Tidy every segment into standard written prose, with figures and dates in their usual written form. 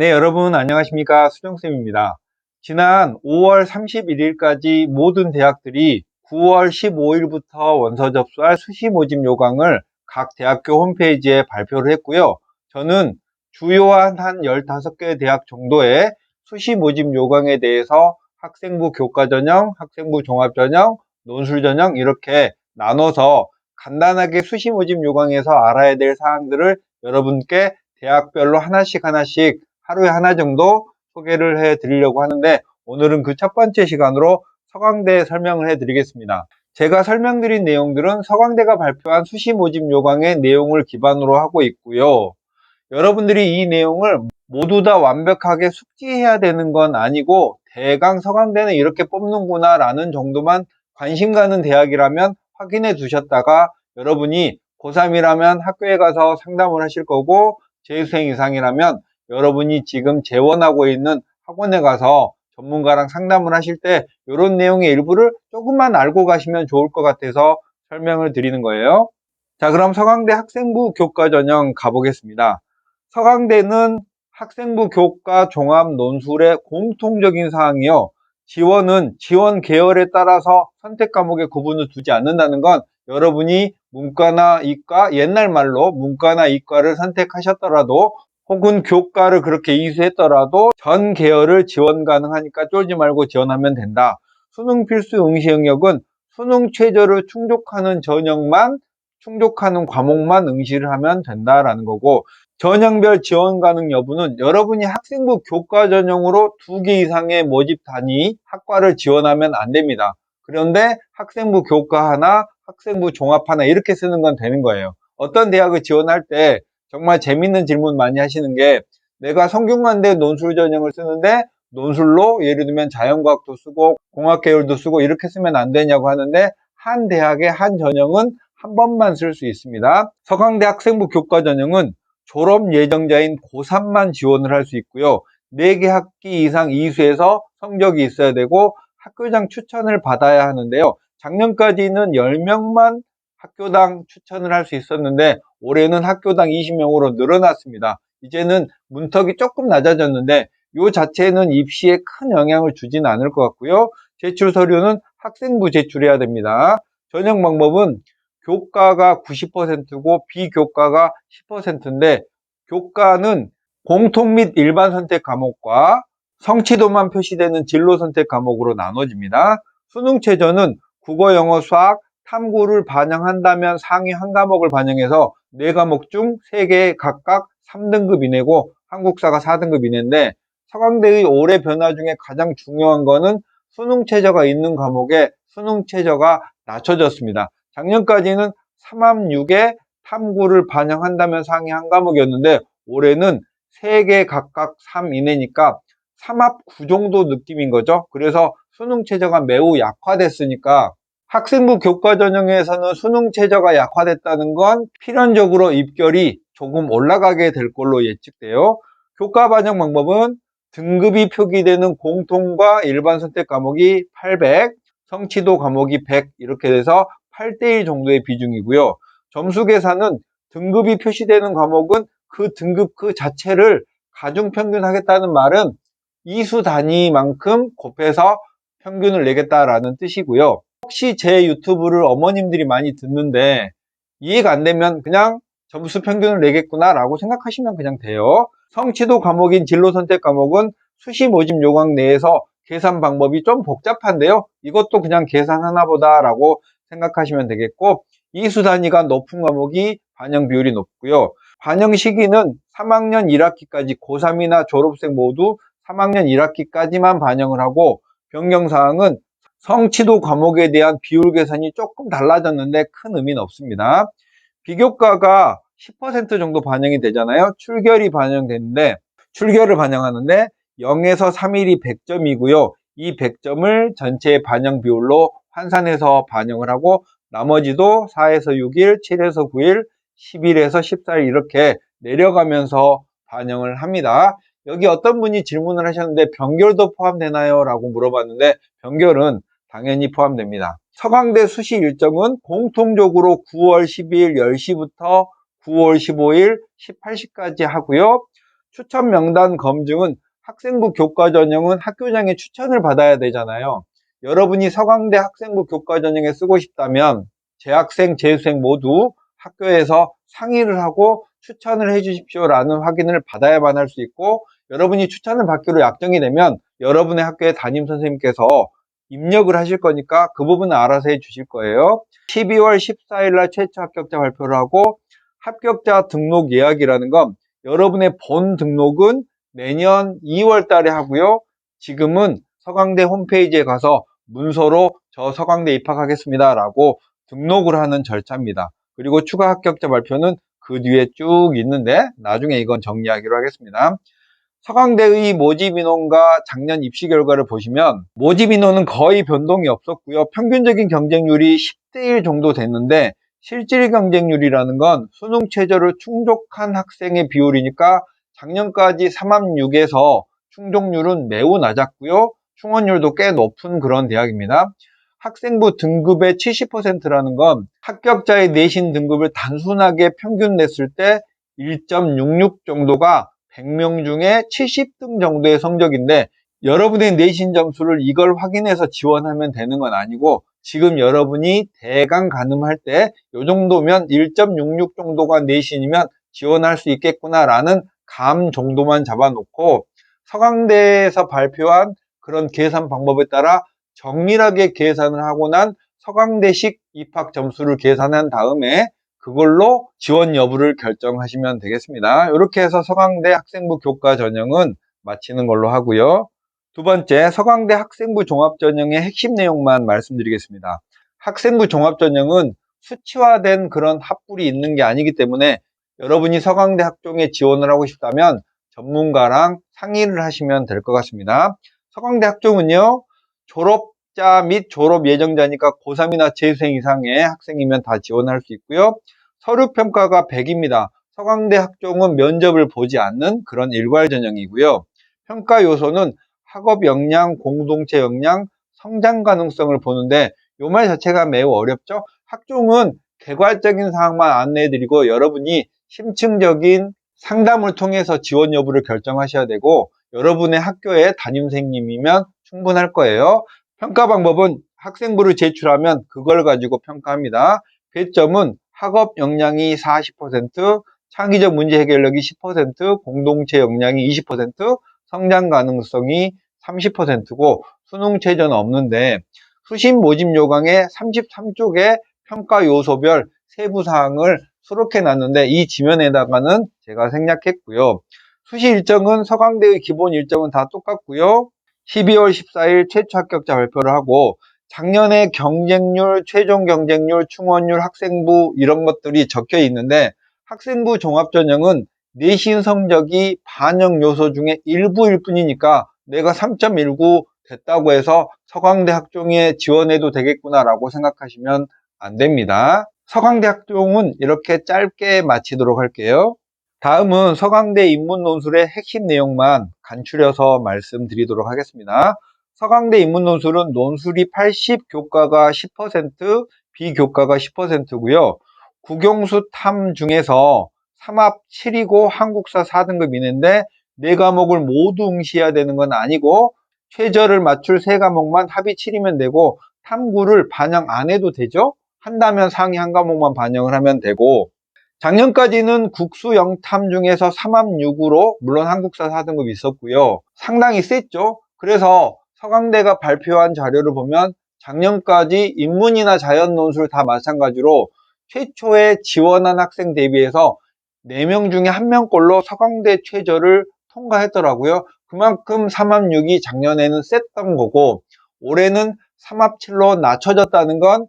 네, 여러분 안녕하십니까? 수정쌤입니다. 지난 5월 31일까지 모든 대학들이 9월 15일부터 원서 접수할 수시 모집 요강을 각 대학교 홈페이지에 발표를 했고요. 저는 주요한 한 15개 대학 정도의 수시 모집 요강에 대해서 학생부 교과 전형, 학생부 종합 전형, 논술 전형 이렇게 나눠서 간단하게 수시 모집 요강에서 알아야 될 사항들을 여러분께 대학별로 하나씩 하루에 하나 정도 소개를 해 드리려고 하는데, 오늘은 그 첫 번째 시간으로 서강대 설명을 해 드리겠습니다. 제가 설명드린 내용들은 서강대가 발표한 수시 모집 요강의 내용을 기반으로 하고 있고요. 여러분들이 이 내용을 모두 다 완벽하게 숙지해야 되는 건 아니고, 대강 서강대는 이렇게 뽑는구나 라는 정도만 관심 가는 대학이라면 확인해 두셨다가, 여러분이 고3이라면 학교에 가서 상담을 하실 거고, 재수생 이상이라면 여러분이 지금 재원하고 있는 학원에 가서 전문가랑 상담을 하실 때 이런 내용의 일부를 조금만 알고 가시면 좋을 것 같아서 설명을 드리는 거예요. 자, 그럼 서강대 학생부 교과 전형 가보겠습니다. 서강대는 학생부 교과 종합 논술의 공통적인 사항이요. 지원은 지원 계열에 따라서 선택 과목의 구분을 두지 않는다는 건, 여러분이 문과나 이과, 옛날 말로 문과나 이과를 선택하셨더라도 혹은 교과를 그렇게 이수했더라도 전 계열을 지원 가능하니까 쫄지 말고 지원하면 된다. 수능 필수 응시 영역은 수능 최저를 충족하는 전형만, 충족하는 과목만 응시를 하면 된다라는 거고, 전형별 지원 가능 여부는 여러분이 학생부 교과 전형으로 2개 이상의 모집 단위 학과를 지원하면 안 됩니다. 그런데 학생부 교과 하나, 학생부 종합 하나 이렇게 쓰는 건 되는 거예요. 어떤 대학을 지원할 때 정말 재밌는 질문 많이 하시는 게, 내가 성균관대 논술 전형을 쓰는데 논술로 예를 들면 자연과학도 쓰고 공학계열도 쓰고 이렇게 쓰면 안 되냐고 하는데, 한 대학의 한 전형은 한 번만 쓸 수 있습니다. 서강대 학생부 교과 전형은 졸업 예정자인 고3만 지원을 할 수 있고요. 4개 학기 이상 이수해서 성적이 있어야 되고 학교장 추천을 받아야 하는데요. 작년까지는 10명만 학교당 추천을 할 수 있었는데 올해는 학교당 20명으로 늘어났습니다. 이제는 문턱이 조금 낮아졌는데 이 자체는 입시에 큰 영향을 주지는 않을 것 같고요. 제출 서류는 학생부 제출해야 됩니다. 전형 방법은 교과가 90%고 비교과가 10%인데, 교과는 공통 및 일반 선택 과목과 성취도만 표시되는 진로 선택 과목으로 나눠집니다. 수능 최저는 국어, 영어, 수학, 탐구를 반영한다면 상위 한 과목을 반영해서 4과목 중 3개 각각 3등급 이내고 한국사가 4등급 이내인데, 서강대의 올해 변화 중에 가장 중요한 거는 수능 최저가 있는 과목에 수능 최저가 낮춰졌습니다. 작년까지는 3합 6에 탐구를 반영한다면 상위 한 과목이었는데 올해는 3개 각각 3 이내니까 3합 9 정도 느낌인 거죠. 그래서 수능 최저가 매우 약화됐으니까 학생부 교과 전형에서는 수능 최저가 약화됐다는 건 필연적으로 입결이 조금 올라가게 될 걸로 예측돼요. 교과 반영 방법은 등급이 표기되는 공통과 일반 선택 과목이 800, 성취도 과목이 100 이렇게 돼서 8대1 정도의 비중이고요. 점수 계산은 등급이 표시되는 과목은 그 등급 그 자체를 가중평균 하겠다는 말은 이수 단위만큼 곱해서 평균을 내겠다라는 뜻이고요. 혹시 제 유튜브를 어머님들이 많이 듣는데 이해가 안 되면 그냥 점수 평균을 내겠구나 라고 생각하시면 그냥 돼요. 성취도 과목인 진로 선택 과목은 수시 모집 요강 내에서 계산 방법이 좀 복잡한데요. 이것도 그냥 계산하나 보다 라고 생각하시면 되겠고, 이수 단위가 높은 과목이 반영 비율이 높고요. 반영 시기는 3학년 1학기까지 고3이나 졸업생 모두 3학년 1학기까지만 반영을 하고, 변경사항은 성취도 과목에 대한 비율 계산이 조금 달라졌는데 큰 의미는 없습니다. 비교과가 10% 정도 반영이 되잖아요. 출결이 반영되는데, 출결을 반영하는데 0에서 3일이 100점이고요. 이 100점을 전체 반영 비율로 환산해서 반영을 하고, 나머지도 4에서 6일, 7에서 9일, 10일에서 14일 이렇게 내려가면서 반영을 합니다. 여기 어떤 분이 질문을 하셨는데 변결도 포함되나요? 라고 물어봤는데 변결은 당연히 포함됩니다. 서강대 수시 일정은 공통적으로 9월 12일 10시부터 9월 15일 18시까지 하고요. 추천 명단 검증은 학생부 교과 전형은 학교장의 추천을 받아야 되잖아요. 여러분이 서강대 학생부 교과 전형에 쓰고 싶다면 재학생, 재수생 모두 학교에서 상의를 하고 추천을 해 주십시오라는 확인을 받아야만 할 수 있고, 여러분이 추천을 받기로 약정이 되면 여러분의 학교의 담임선생님께서 입력을 하실 거니까 그 부분은 알아서 해 주실 거예요. 12월 14일 날 최초 합격자 발표를 하고, 합격자 등록 예약이라는 건 여러분의 본 등록은 내년 2월 달에 하고요. 지금은 서강대 홈페이지에 가서 문서로 저 서강대 입학하겠습니다 라고 등록을 하는 절차입니다. 그리고 추가 합격자 발표는 그 뒤에 쭉 있는데 나중에 이건 정리하기로 하겠습니다. 서강대의 모집 인원과 작년 입시 결과를 보시면 모집 인원은 거의 변동이 없었고요. 평균적인 경쟁률이 10대 1 정도 됐는데, 실질 경쟁률이라는 건 수능 최저를 충족한 학생의 비율이니까 작년까지 3합6에서 충족률은 매우 낮았고요. 충원율도 꽤 높은 그런 대학입니다. 학생부 등급의 70%라는 건 합격자의 내신 등급을 단순하게 평균 냈을 때 1.66 정도가 100명 중에 70등 정도의 성적인데, 여러분의 내신 점수를 이걸 확인해서 지원하면 되는 건 아니고, 지금 여러분이 대강 가늠할 때 이 정도면 1.66 정도가 내신이면 지원할 수 있겠구나라는 감 정도만 잡아놓고 서강대에서 발표한 그런 계산 방법에 따라 정밀하게 계산을 하고 난 서강대식 입학 점수를 계산한 다음에 그걸로 지원 여부를 결정하시면 되겠습니다. 이렇게 해서 서강대 학생부 교과 전형은 마치는 걸로 하고요. 두 번째, 서강대 학생부 종합전형의 핵심 내용만 말씀드리겠습니다. 학생부 종합전형은 수치화된 그런 합불이 있는 게 아니기 때문에 여러분이 서강대 학종에 지원을 하고 싶다면 전문가랑 상의를 하시면 될 것 같습니다. 서강대 학종은요, 졸업자 및 졸업 예정자니까 고3이나 재수생 이상의 학생이면 다 지원할 수 있고요. 서류평가가 100입니다. 서강대 학종은 면접을 보지 않는 그런 일괄 전형이고요. 평가 요소는 학업 역량, 공동체 역량, 성장 가능성을 보는데, 이 말 자체가 매우 어렵죠. 학종은 개괄적인 사항만 안내해드리고 여러분이 심층적인 상담을 통해서 지원 여부를 결정하셔야 되고, 여러분의 학교의 담임선생님이면 충분할 거예요. 평가 방법은 학생부를 제출하면 그걸 가지고 평가합니다. 배점은 학업 역량이 40%, 창의적 문제 해결력이 10%, 공동체 역량이 20%, 성장 가능성이 30%고 수능 최저는 없는데, 수신 모집 요강의 33쪽에 평가 요소별 세부 사항을 수록해 놨는데 이 지면에다가는 제가 생략했고요. 수시 일정은 서강대의 기본 일정은 다 똑같고요. 12월 14일 최초 합격자 발표를 하고, 작년에 경쟁률, 최종 경쟁률, 충원율, 학생부 이런 것들이 적혀 있는데, 학생부 종합전형은 내신 성적이 반영 요소 중에 일부일 뿐이니까 내가 3.19 됐다고 해서 서강대 학종에 지원해도 되겠구나라고 생각하시면 안 됩니다. 서강대 학종은 이렇게 짧게 마치도록 할게요. 다음은 서강대 인문 논술의 핵심 내용만 간추려서 말씀드리도록 하겠습니다. 서강대 인문 논술은 논술이 80, 교과가 10%, 비교과가 10%고요. 국영수 탐 중에서 3합 7이고 한국사 4등급 이내인데 4과목을 모두 응시해야 되는 건 아니고 최저를 맞출 3과목만 합이 7이면 되고, 탐구를 반영 안 해도 되죠? 한다면 상위 한 과목만 반영을 하면 되고, 작년까지는 국수 영탐 중에서 3합 6으로 물론 한국사 4등급 있었고요. 상당히 셌죠. 그래서 서강대가 발표한 자료를 보면 작년까지 인문이나 자연 논술 다 마찬가지로 최초에 지원한 학생 대비해서 4명 중에 1명꼴로 서강대 최저를 통과했더라고요. 그만큼 3합 6이 작년에는 셌던 거고, 올해는 3합 7로 낮춰졌다는 건,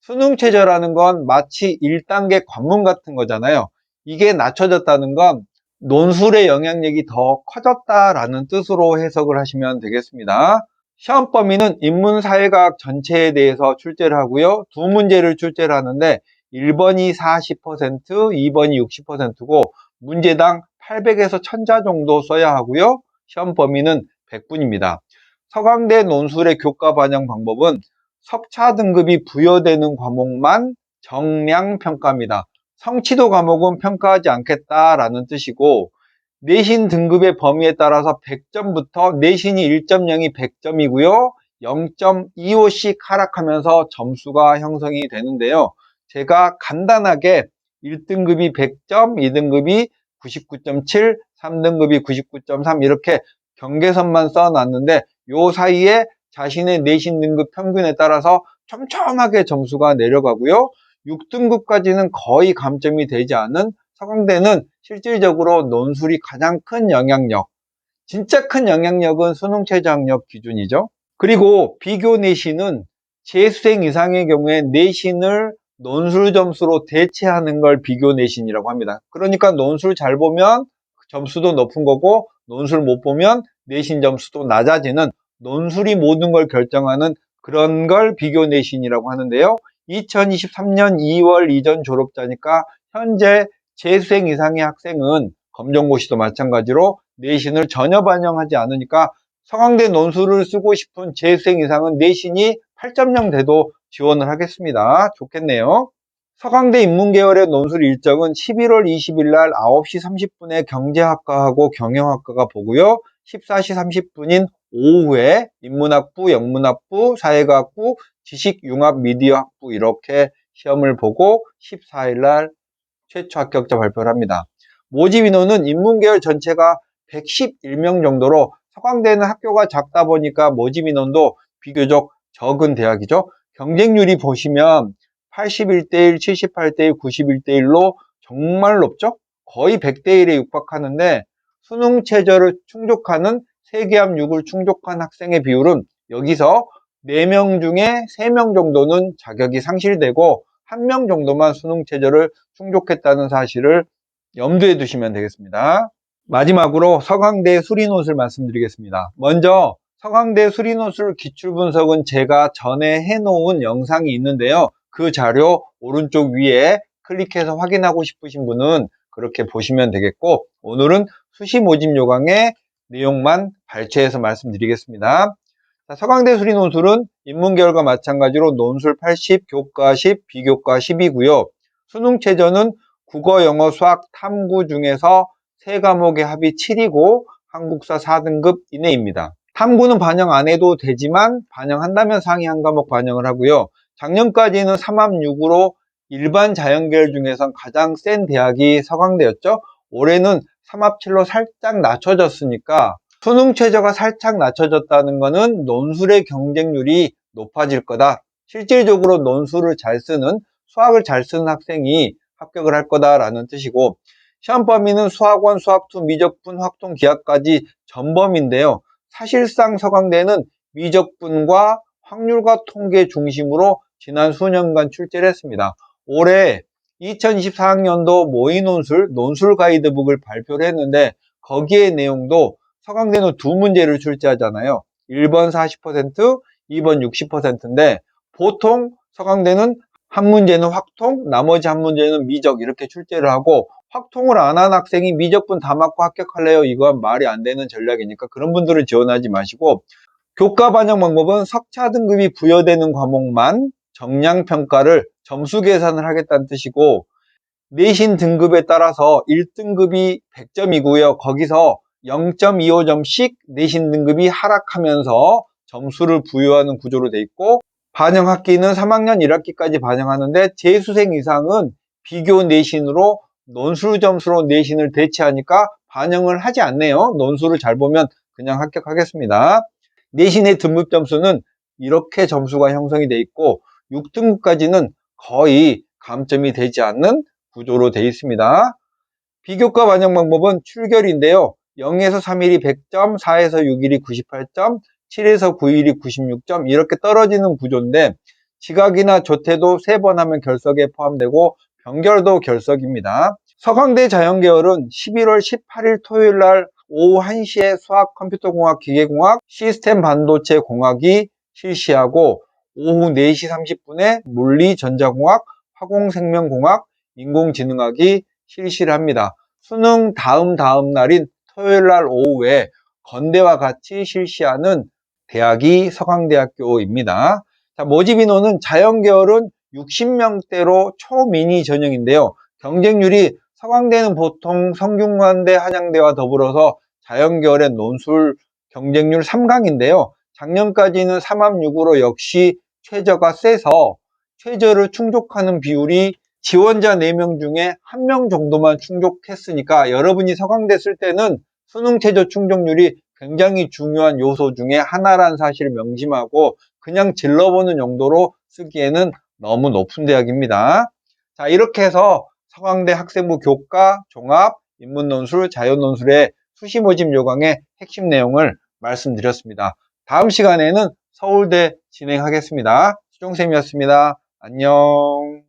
수능 최저라는 건 마치 1단계 관문 같은 거잖아요. 이게 낮춰졌다는 건 논술의 영향력이 더 커졌다라는 뜻으로 해석을 하시면 되겠습니다. 시험 범위는 인문사회과학 전체에 대해서 출제를 하고요. 두 문제를 출제를 하는데 1번이 40%, 2번이 60%고 문제당 800에서 1000자 정도 써야 하고요. 시험 범위는 100분입니다. 서강대 논술의 교과 반영 방법은 석차 등급이 부여되는 과목만 정량 평가입니다. 성취도 과목은 평가하지 않겠다라는 뜻이고, 내신 등급의 범위에 따라서 100점부터 내신이 1.0이 100점이고요. 0.25씩 하락하면서 점수가 형성이 되는데요. 제가 간단하게 1등급이 100점, 2등급이 99.7, 3등급이 99.3 이렇게 경계선만 써놨는데 요 사이에 자신의 내신 등급 평균에 따라서 촘촘하게 점수가 내려가고요. 6등급까지는 거의 감점이 되지 않은 서강대는 실질적으로 논술이 가장 큰 영향력, 진짜 큰 영향력은 수능 최저 학력 기준이죠. 그리고 비교 내신은 재수생 이상의 경우에 내신을 논술 점수로 대체하는 걸 비교 내신이라고 합니다. 그러니까 논술 잘 보면 점수도 높은 거고 논술 못 보면 내신 점수도 낮아지는 논술이 모든 걸 결정하는 그런 걸 비교 내신이라고 하는데요. 2023년 2월 이전 졸업자니까 현재 재수생 이상의 학생은 검정고시도 마찬가지로 내신을 전혀 반영하지 않으니까 서강대 논술을 쓰고 싶은 재수생 이상은 내신이 8.0 돼도 지원을 하겠습니다. 좋겠네요. 서강대 인문계열의 논술 일정은 11월 20일 날 9시 30분에 경제학과하고 경영학과가 보고요. 14시 30분인 오후에 인문학부, 영문학부, 사회과학부, 지식융합미디어학부 이렇게 시험을 보고 14일 날 최초 합격자 발표를 합니다. 모집 인원은 인문계열 전체가 111명 정도로 서강대는 학교가 작다 보니까 모집 인원도 비교적 적은 대학이죠. 경쟁률이 보시면 81대1, 78대1, 91대1로 정말 높죠? 거의 100대1에 육박하는데 수능 최저를 충족하는 세계합 6을 충족한 학생의 비율은 여기서 4명 중에 3명 정도는 자격이 상실되고 1명 정도만 수능 최저를 충족했다는 사실을 염두에 두시면 되겠습니다. 마지막으로 서강대 수리논술 말씀드리겠습니다. 먼저 서강대 수리논술 기출분석은 제가 전에 해놓은 영상이 있는데요. 그 자료 오른쪽 위에 클릭해서 확인하고 싶으신 분은 그렇게 보시면 되겠고 오늘은 수시 모집 요강의 내용만 발췌해서 말씀드리겠습니다. 자, 서강대 수리논술은 인문계열과 마찬가지로 논술 80, 교과 10, 비교과 10이고요. 수능 최저는 국어, 영어, 수학, 탐구 중에서 3과목의 합이 7이고 한국사 4등급 이내입니다. 탐구는 반영 안 해도 되지만 반영한다면 상위 한 과목 반영을 하고요. 작년까지는 3합6으로 일반 자연계열 중에선 가장 센 대학이 서강대였죠. 올해는 3합7로 살짝 낮춰졌으니까 수능 최저가 살짝 낮춰졌다는 것은 논술의 경쟁률이 높아질 거다. 실질적으로 논술을 잘 쓰는, 수학을 잘 쓰는 학생이 합격을 할 거다라는 뜻이고 시험 범위는 수학원, 수학2, 미적분, 확통, 기하까지 전범인데요. 사실상 서강대는 미적분과 확률과 통계 중심으로 지난 수년간 출제를 했습니다. 올해 2024학년도 모의논술, 논술 가이드북을 발표를 했는데 거기에 내용도 서강대는 2문제를 출제하잖아요. 1번 40%, 2번 60%인데 보통 서강대는 한 문제는 확통, 나머지 한 문제는 미적 이렇게 출제를 하고 확통을 안 한 학생이 미적분 다 맞고 합격할래요? 이건 말이 안 되는 전략이니까 그런 분들은 지원하지 마시고 교과 반영 방법은 석차 등급이 부여되는 과목만 정량평가를 점수 계산을 하겠다는 뜻이고 내신 등급에 따라서 1등급이 100점이고요. 거기서 0.25점씩 내신 등급이 하락하면서 점수를 부여하는 구조로 돼 있고 반영 학기는 3학년 1학기까지 반영하는데 재수생 이상은 비교 내신으로 논술 점수로 내신을 대체하니까 반영을 하지 않네요. 논술을 잘 보면 그냥 합격하겠습니다. 내신의 등급 점수는 이렇게 점수가 형성이 돼 있고 6등급까지는 거의 감점이 되지 않는 구조로 되어 있습니다. 비교과 반영 방법은 출결인데요. 0에서 3일이 100점, 4에서 6일이 98점, 7에서 9일이 96점 이렇게 떨어지는 구조인데 지각이나 조퇴도 3번 하면 결석에 포함되고 병결도 결석입니다. 서강대 자연계열은 11월 18일 토요일 날 오후 1시에 수학, 컴퓨터공학, 기계공학, 시스템 반도체 공학이 실시하고 오후 4시 30분에 물리, 전자공학, 화공생명공학, 인공지능학이 실시를 합니다. 수능 다음 날인 토요일 날 오후에 건대와 같이 실시하는 대학이 서강대학교입니다. 자, 모집 인원은 자연계열은 60명대로 초미니 전형인데요. 경쟁률이 서강대는 보통 성균관대, 한양대와 더불어서 자연계열의 논술 경쟁률 3강인데요. 작년까지는 3합6으로 역시 최저가 세서 최저를 충족하는 비율이 지원자 4명 중에 1명 정도만 충족했으니까 여러분이 서강대 쓸 때는 수능 최저 충족률이 굉장히 중요한 요소 중에 하나라는 사실을 명심하고 그냥 질러보는 용도로 쓰기에는 너무 높은 대학입니다. 자, 이렇게 해서 서강대 학생부 교과, 종합, 인문논술, 자연논술의 수시모집 요강의 핵심 내용을 말씀드렸습니다. 다음 시간에는 서울대 진행하겠습니다. 수정쌤이었습니다. 안녕.